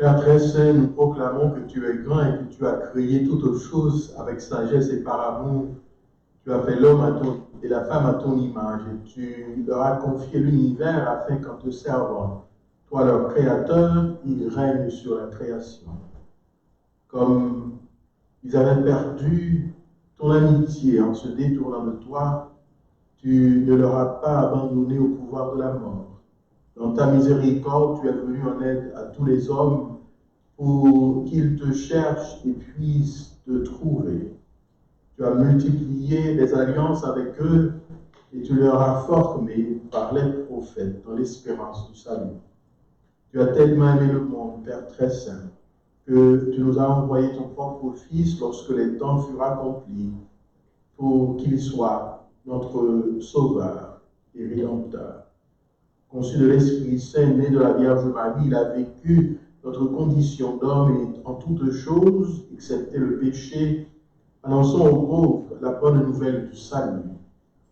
Speaker 3: Père très saint, nous proclamons que tu es grand et que tu as créé toutes choses avec sagesse et par amour. Tu as fait l'homme et la femme à ton image et tu leur as confié l'univers afin qu'en te servant, toi leur créateur, ils règnent sur la création. Comme ils avaient perdu ton amitié en se détournant de toi, tu ne leur as pas abandonné au pouvoir de la mort. Dans ta miséricorde, tu es venu en aide à tous les hommes pour qu'ils te cherchent et puissent te trouver. Tu as multiplié les alliances avec eux et tu leur as formé par les prophètes dans l'espérance du salut. Tu as tellement aimé le monde, Père très saint, que tu nous as envoyé ton propre Fils lorsque les temps furent accomplis pour qu'il soit notre Sauveur et Rédempteur. Conçu de l'Esprit Saint, né de la Vierge Marie, il a vécu notre condition d'homme et en toutes choses, excepté le péché, annonçons aux pauvres la bonne nouvelle du salut,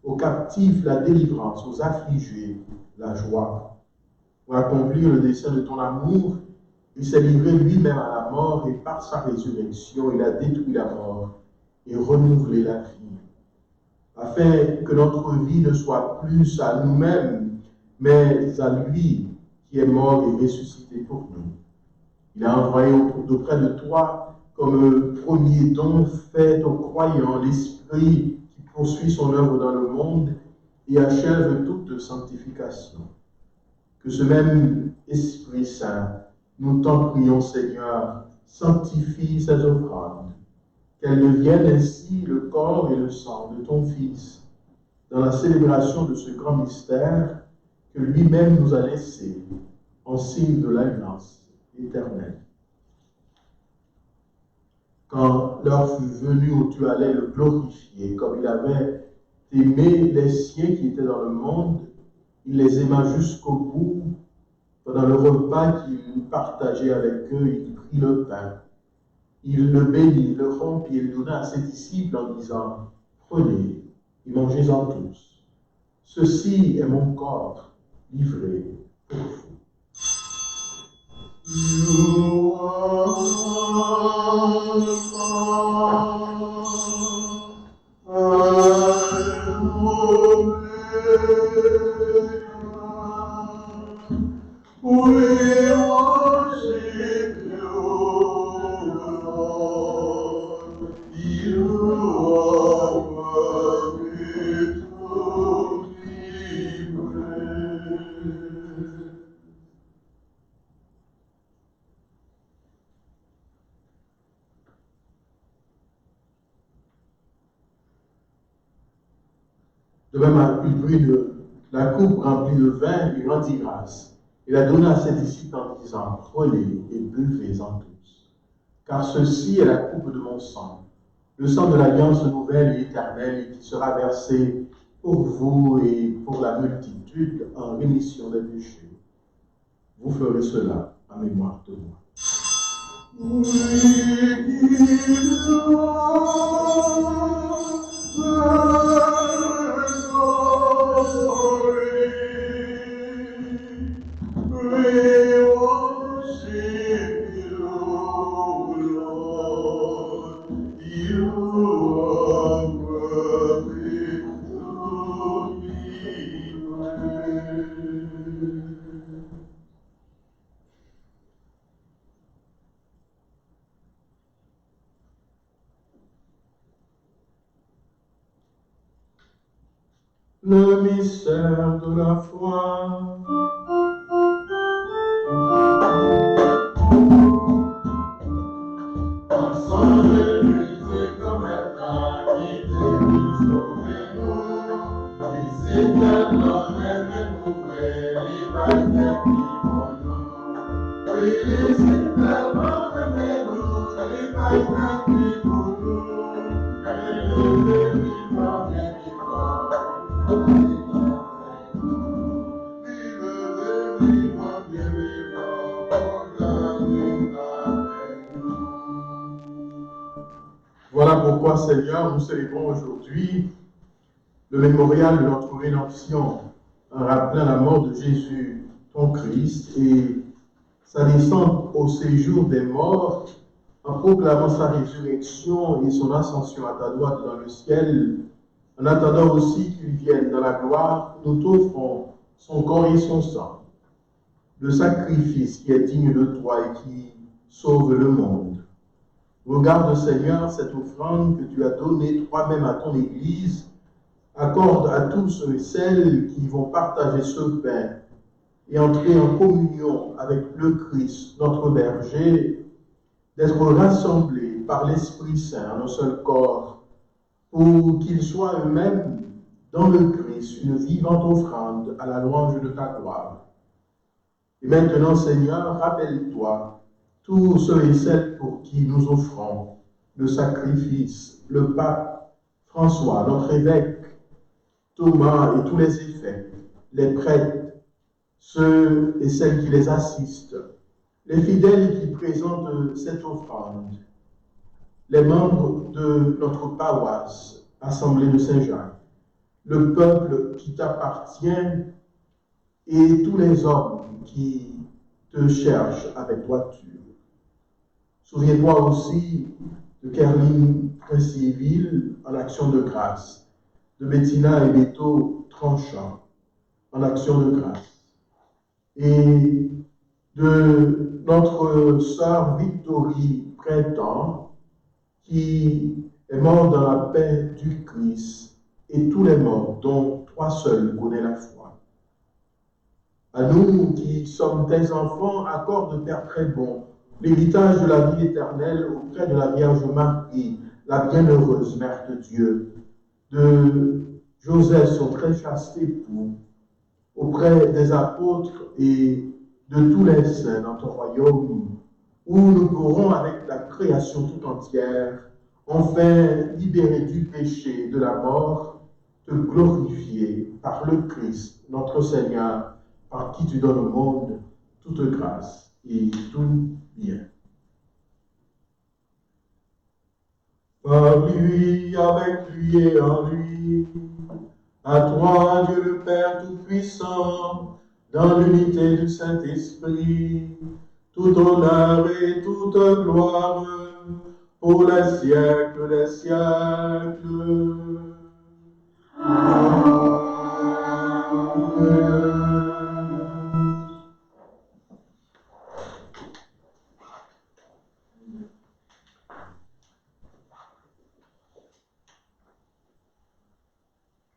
Speaker 3: aux captifs la délivrance, aux affligés la joie. Pour accomplir le dessein de ton amour, il s'est livré lui-même à la mort et par sa résurrection, il a détruit la mort et renouvelé la vie, afin que notre vie ne soit plus à nous-mêmes, mais à lui qui est mort et ressuscité pour nous. Il a envoyé auprès de toi comme premier don fait aux croyants l'Esprit qui poursuit son œuvre dans le monde et achève toute sanctification. Que ce même Esprit Saint, nous t'en prions Seigneur, sanctifie ces offrandes, qu'elles deviennent ainsi le corps et le sang de ton Fils, dans la célébration de ce grand mystère que lui-même nous a laissé en signe de l'alliance éternelle. Quand l'heure fut venue où tu allais le glorifier, comme il avait aimé les siens qui étaient dans le monde, il les aima jusqu'au bout. Pendant le repas qu'il partageait avec eux, il prit le pain. Il le bénit, le rompit et le donna à ses disciples en disant, « Prenez et mangez-en tous. Ceci est mon corps livré pour vous. »
Speaker 4: You we worship you, Lord. You are worthy to be praised.
Speaker 3: De même, il prit la coupe remplie de vin, il rendit grâce. Il a donné à ses disciples en disant, « Prenez et buvez-en tous, car ceci est la coupe de mon sang, le sang de l'alliance nouvelle et éternelle qui sera versé pour vous et pour la multitude en rémission des péchés. Vous ferez cela en mémoire de moi. »
Speaker 4: We give you we worship you, Lord. You are worthy to be praised.
Speaker 3: Le mystère de la foi. Voilà pourquoi, Seigneur, nous célébrons aujourd'hui le mémorial de notre rédemption, en rappelant la mort de Jésus, ton Christ, et sa descente au séjour des morts, en proclamant sa résurrection et son ascension à ta droite dans le ciel, en attendant aussi qu'il vienne dans la gloire, nous t'offrons son corps et son sang, le sacrifice qui est digne de toi et qui sauve le monde. Regarde, Seigneur, cette offrande que tu as donnée toi-même à ton Église. Accorde à tous ceux et celles qui vont partager ce pain et entrer en communion avec le Christ, notre berger, d'être rassemblés par l'Esprit Saint en un seul corps, pour qu'ils soient eux-mêmes dans le Christ une vivante offrande à la louange de ta gloire. Et maintenant, Seigneur, rappelle-toi tous ceux et celles pour qui nous offrons le sacrifice, le pape François, notre évêque, Thomas et tous les évêques, les prêtres, ceux et celles qui les assistent, les fidèles qui présentent cette offrande, les membres de notre paroisse, Assemblée de Saint-Jacques, le peuple qui t'appartient et tous les hommes qui te cherchent avec droiture. Souviens-toi aussi de Kerline Préciville en action de grâce, de Bettina et Beto Tranchant en action de grâce, et de notre sœur Victorie Printemps, qui est morte dans la paix du Christ, et tous les morts dont toi seul connais la foi. À nous qui sommes tes enfants, accorde, Père très bon, l'héritage de la vie éternelle auprès de la Vierge Marie, la bienheureuse Mère de Dieu, de Joseph, son très chaste époux, auprès des apôtres et de tous les saints dans ton royaume, où nous pourrons, avec la création tout entière, enfin libérés du péché et de la mort, te glorifier par le Christ, notre Seigneur, par qui tu donnes au monde toute grâce et tout bien. Par lui, avec lui et en lui, à toi, Dieu le Père Tout-Puissant, dans l'unité du Saint-Esprit, tout honneur et toute gloire, pour les siècles des siècles. Amen.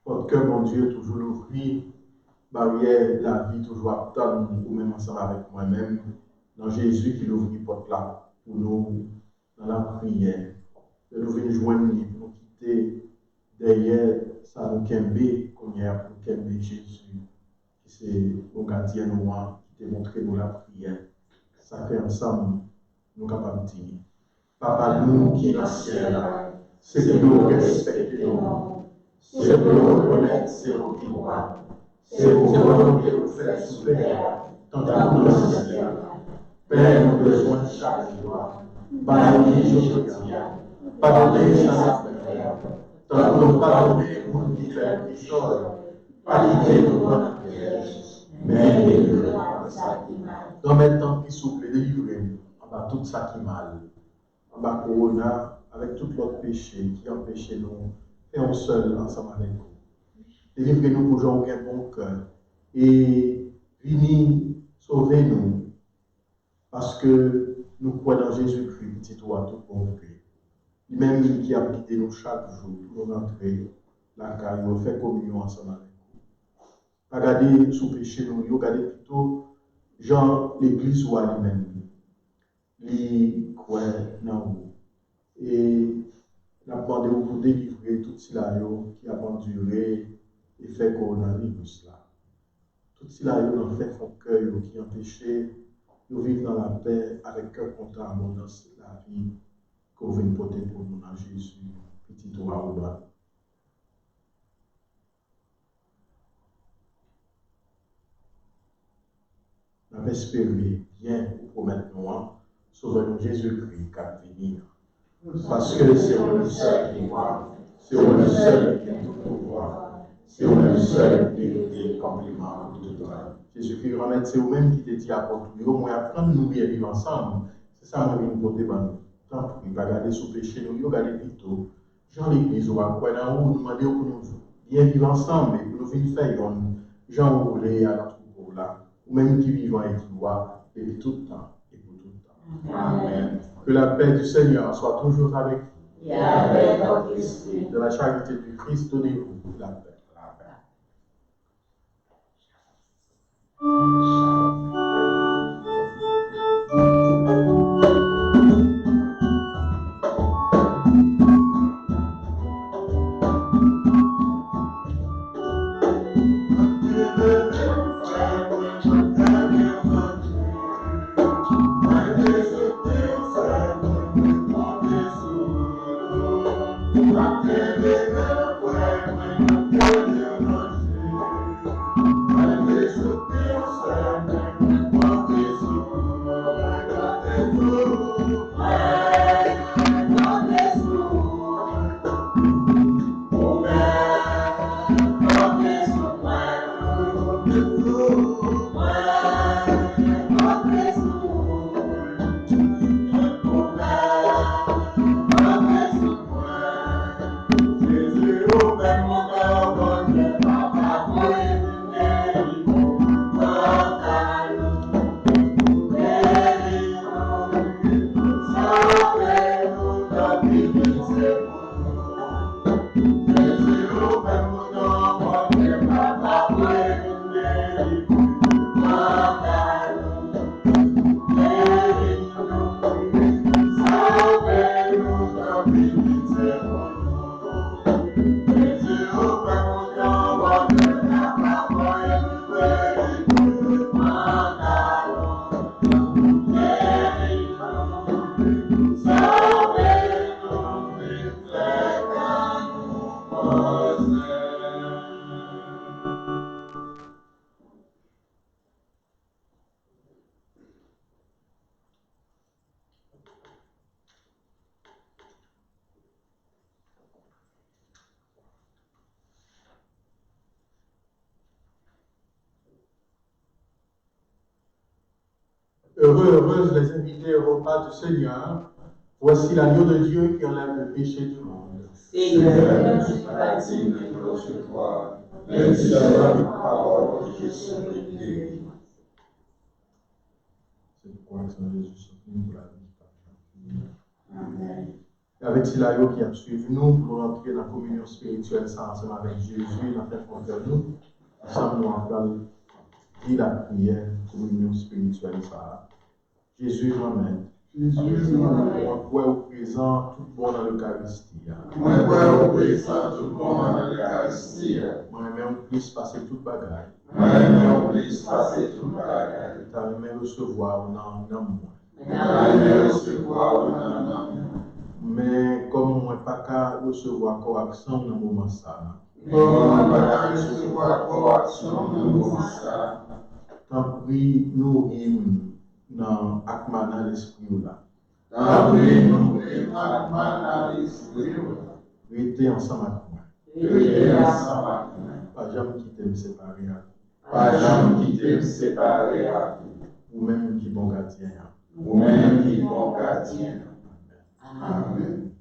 Speaker 3: Votre cœur, mon Dieu, toujours l'ouvrir, barrière la vie, toujours attendre, ou même ensemble avec moi-même, dans Jésus qui l'ouvrit porte là, pour nous, dans la prière. De nous venir joindre, pour nous quitter derrière, ça nous kembe, qu'on y a pour kembe Jésus, qui c'est nos gardiens noirs, qui t'a montré nous la prière. Ça fait ensemble, nous capables de dire, Papa, nous qui est dans le ciel, c'est que nous respectons. C'est pour nous reconnaître, c'est pour nous voir. C'est pour nous que nous faisons souffrir, tant à nous le ciel. Père, nous besoin de chaque jour. Pardonnez aujourd'hui, pardonnez sans affaire. Tant nous pardonnez pour nous qui fait pécheur. Pas quitter nous dans notre piège, mais délivrez-nous de ça qui mal. Dans mes temps qui souffle, délivrez-nous en bas tout ça qui mal. En bas corona, avec tout l'autre péché qui empêche nous. Faisons seul ensemble avec vous. Délivrez-nous pour gens qui ont un bon cœur et venez sauver-nous parce que nous croyons dans Jésus-Christ, petit toi, tout bon vrai. Lui-même qui a quitté nous chaque jour pour nous rentrer la caille, nous faire communion ensemble avec vous. Regardez sous péché, nous regardez plutôt Jean, l'Église ou à lui-même. Lui croit dans vous. Et nous avons demandé pour délivrer tout cela qui a enduré et fait coronavirus là. Tout cela nous fait son cœur qui empêchait de vivre dans la paix avec cœur content, abondance la vie que vous venez porter pour nous dans Jésus, petit roi au bas. Nous avons espéré bien pour promettre nous, sauveur Jésus-Christ, qui va venir. Parce que c'est le seul qui voit, c'est le seul qui a tout pouvoir, c'est le seul qui est le compliment de tout temps. Jésus-Christ remet, c'est vous-même qui te dit à porter, au moins apprendre nous bien vivre ensemble. C'est ça, moi, je vais vous tant pis, pas garder sous péché, nous regarder plutôt. Jean l'Église, on va quoi dans nous demander pour nous bien vivre ensemble et pour nous venir faire Jean roulé à notre troupeau là, ou même qui vivent et qui voient, et tout le temps et pour tout le temps. Amen. Que la paix du Seigneur soit toujours avec vous.
Speaker 2: Et avec votre esprit.
Speaker 3: De la charité du Christ, donnez-vous la paix. Heureuses les invités au repas du Seigneur. Voici l'agneau de Dieu qui enlève le péché du monde.
Speaker 2: Seigneur, tu m'as dit de te recevoir, mais tu as une parole qui serait guérie.
Speaker 3: C'est pourquoi Jésus souffre pour la vie.
Speaker 2: Amen.
Speaker 3: Avec Silayo qui a suivi nous pour entrer dans la communion spirituelle ensemble avec Jésus, dans la fête de nous. Ensemble, nous allons dire la prière, communion spirituelle. Ça. Jésus m'amène.
Speaker 2: Jésus m'amène.
Speaker 3: Moi, au présent, tout bon dans l'Eucharistie.
Speaker 2: Moi, au présent, tout bon dans l'Eucharistie.
Speaker 3: Moi-même, on puisse passer toute bagaille.
Speaker 2: Moi-même, on puisse passer toute bagaille.
Speaker 3: Tu as même recevoir dans moi.
Speaker 2: Moi-même, recevoir dans moi.
Speaker 3: Mais comme moi, pas qu'à recevoir correction dans le moment ça.
Speaker 2: Comment pas recevoir correction dans le moment ça.
Speaker 3: Tant pis, nous rime dans Akmana l'esprit là.
Speaker 2: Tant pis, nous rime Akmana l'esprit là.
Speaker 3: Restez ensemble avec moi.
Speaker 2: Restez ensemble avec moi.
Speaker 3: Pas jamais quitter me séparer.
Speaker 2: Pas jamais quitter me séparer.
Speaker 3: Ou même qui bon gardien.
Speaker 2: Ou même qui bon gardien. Amen.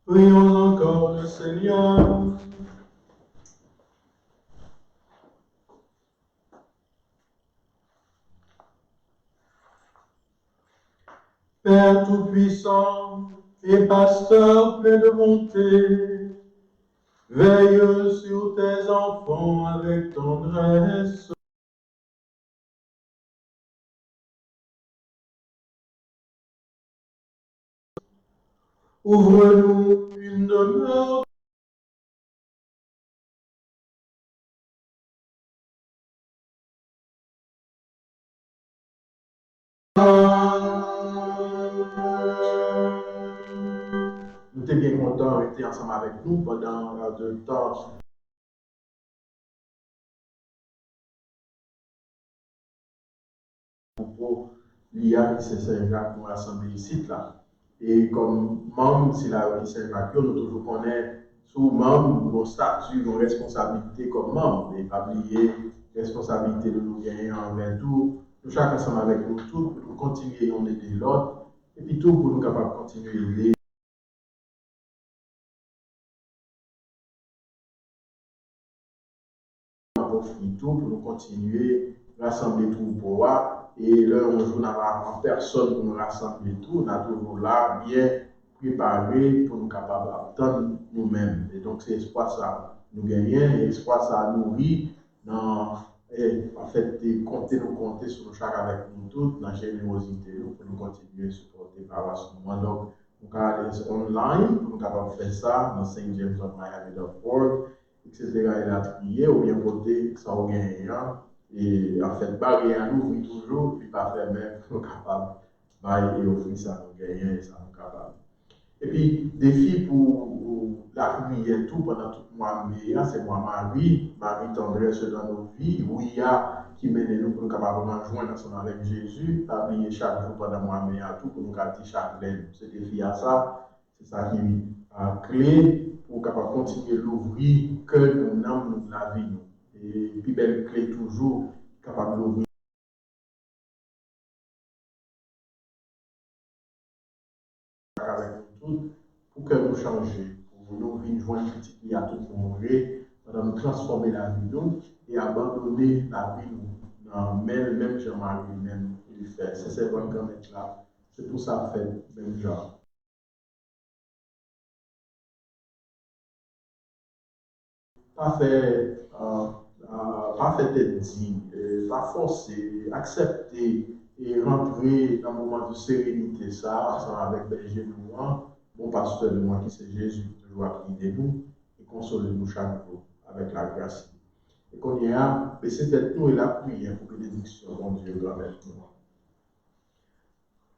Speaker 3: Prions encore le Seigneur. Père Tout-Puissant et Pasteur plein de bonté, veille sur tes enfants avec tendresse. Ouvre-nous une demeure Nous sommes bien contents d'être ensemble avec nous pendant deux temps. L'IA qui s'est Saint-Jacques nous rassemble ici là. Et comme membre, si la Saint-Jacques, nous toujours connaissons sous membre, nos statuts, nos responsabilités comme membre, et pas oublier responsabilité de nous gagner envers tout. Nous chacun ensemble avec nous tous pour nous continuer à aider l'autre, et puis tout pour nous capables de continuer à aider. Tout pour nous continuer à rassembler tout pour voir. Et là, on joue en personne pour nous rassembler tout. On a toujours là, bien préparé pour nous capables d'attendre nous-mêmes. Et donc, c'est espoir ça nous gagnons, et espoir ça nourrit dans, en fait, compter sur chaque avec nous tous, dans la générosité, pour nous continuer à supporter par ce moment. Donc, nous allons aller online pour nous capables de faire ça dans stjames.miami.org. etc. Il a trié ou bien voté ça au gagnant et en fait barrière à nous toujours puis pas faire même nous capables et offrir ça nous gagnant et ça nous capable. Et puis défi pour la prière tout pendant tout le mois de mai, c'est moi Marie tendresse dans nos vies, Ouïa qui mène nous pour nous capables de joindre ensemble avec Jésus, pas oublier chaque jour pendant le mois de mai tout pour nous garder chaque laine. Ce défi à ça, c'est ça qui est clé pour capable continuer l'ouvrir que nous n'avons la vie nous. Et puis belle clé toujours capable d'ouvrir avec nous tous pour que nous changions, pour nous venir joindre petit qui a tout changé, pour nous transformer la vie nous et abandonner la vie nous dans même Jean-Marie même il fait. C'est ce qu'on va mettre là. C'est pour ça fait même genre. Pas fait être dit, pas forcer, accepter et rentrer dans un moment de sérénité, ça, ensemble avec Berger nous, bon pasteur de moi qui c'est Jésus, toujours à guider nous et consoler nous chaque jour avec la grâce. Et qu'on y a, baisser tête nous et la prière pour que bénédiction, mon Dieu, doit avec nous.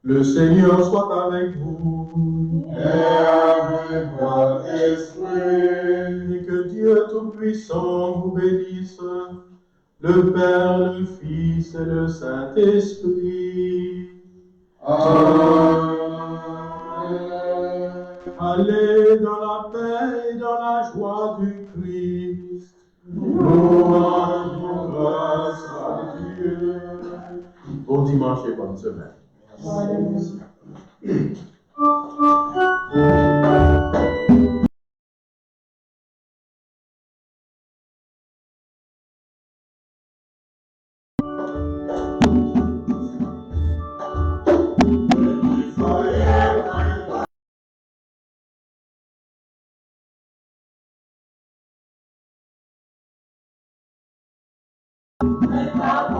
Speaker 3: Le Seigneur soit avec vous.
Speaker 2: Et avec votre esprit.
Speaker 3: Et que Dieu Tout-Puissant vous bénisse, le Père, le Fils et le Saint-Esprit.
Speaker 2: Amen.
Speaker 3: Allez dans la paix et dans la joie du Christ. Nous rendons grâce à Dieu. Bon dimanche et bonne semaine.
Speaker 1: Merci.
Speaker 2: Papa.